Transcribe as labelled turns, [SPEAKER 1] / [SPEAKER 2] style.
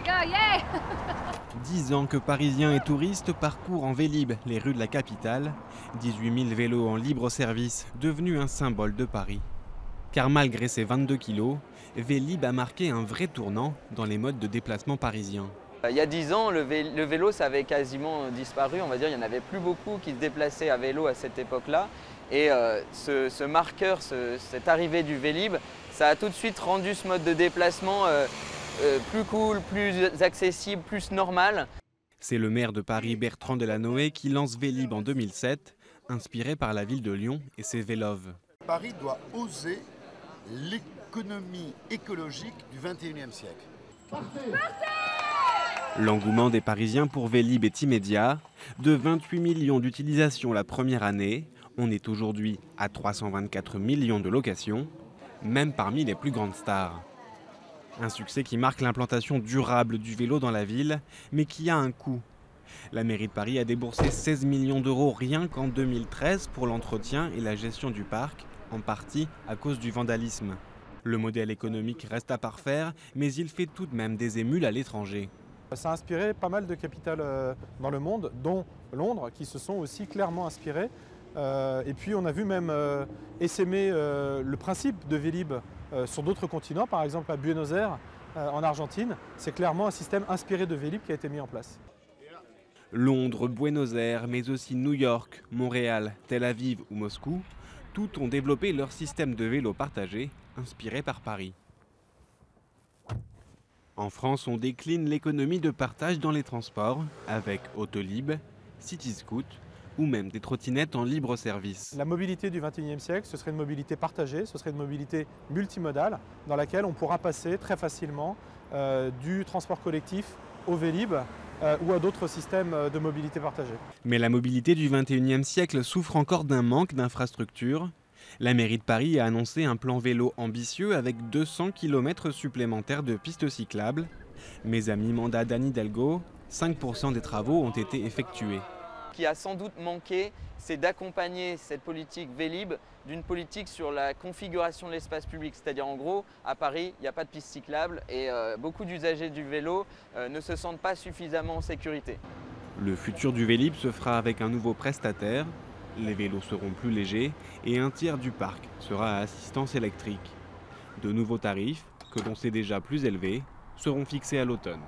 [SPEAKER 1] go, yeah!
[SPEAKER 2] 10 ans que Parisiens et touristes parcourent en Vélib les rues de la capitale. 18 000 vélos en libre service, devenu un symbole de Paris. Car malgré ses 22 kilos, Vélib a marqué un vrai tournant dans les modes de déplacement parisiens.
[SPEAKER 3] Il y a 10 ans, le vélo, ça avait quasiment disparu. On va dire, il n'y en avait plus beaucoup qui se déplaçaient à vélo à cette époque-là. Et ce marqueur, cette arrivée du Vélib, ça a tout de suite rendu ce mode de déplacement plus cool, plus accessible, plus normal.
[SPEAKER 2] C'est le maire de Paris, Bertrand Delanoë, qui lance Vélib en 2007, inspiré par la ville de Lyon et ses véloves.
[SPEAKER 4] Paris doit oser l'économie écologique du XXIe siècle.
[SPEAKER 2] L'engouement des Parisiens pour Vélib est immédiat. De 28 millions d'utilisations la première année, on est aujourd'hui à 324 millions de locations, même parmi les plus grandes stars. Un succès qui marque l'implantation durable du vélo dans la ville, mais qui a un coût. La mairie de Paris a déboursé 16 millions d'euros rien qu'en 2013 pour l'entretien et la gestion du parc, en partie à cause du vandalisme. Le modèle économique reste à parfaire, mais il fait tout de même des émules à l'étranger.
[SPEAKER 5] Ça a inspiré pas mal de capitales dans le monde, dont Londres, qui se sont aussi clairement inspirées. Et puis on a vu même essaimer le principe de Vélib sur d'autres continents, par exemple à Buenos Aires, en Argentine. C'est clairement un système inspiré de Vélib qui a été mis en place.
[SPEAKER 2] Londres, Buenos Aires, mais aussi New York, Montréal, Tel Aviv ou Moscou, toutes ont développé leur système de vélo partagé, inspiré par Paris. En France, on décline l'économie de partage dans les transports, avec Autolib, Cityscoot ou même des trottinettes en libre service.
[SPEAKER 5] La mobilité du XXIe siècle, ce serait une mobilité partagée, ce serait une mobilité multimodale, dans laquelle on pourra passer très facilement du transport collectif au Vélib ou à d'autres systèmes de mobilité partagée.
[SPEAKER 2] Mais la mobilité du XXIe siècle souffre encore d'un manque d'infrastructures. La mairie de Paris a annoncé un plan vélo ambitieux avec 200 km supplémentaires de pistes cyclables. Mais à mi-mandat d'Anne Hidalgo, 5% des travaux ont été effectués.
[SPEAKER 3] Ce qui a sans doute manqué, c'est d'accompagner cette politique Vélib d'une politique sur la configuration de l'espace public. C'est-à-dire en gros, à Paris, il n'y a pas de piste cyclable et beaucoup d'usagers du vélo ne se sentent pas suffisamment en sécurité.
[SPEAKER 2] Le futur du Vélib se fera avec un nouveau prestataire. Les vélos seront plus légers et un tiers du parc sera à assistance électrique. De nouveaux tarifs, que l'on sait déjà plus élevés, seront fixés à l'automne.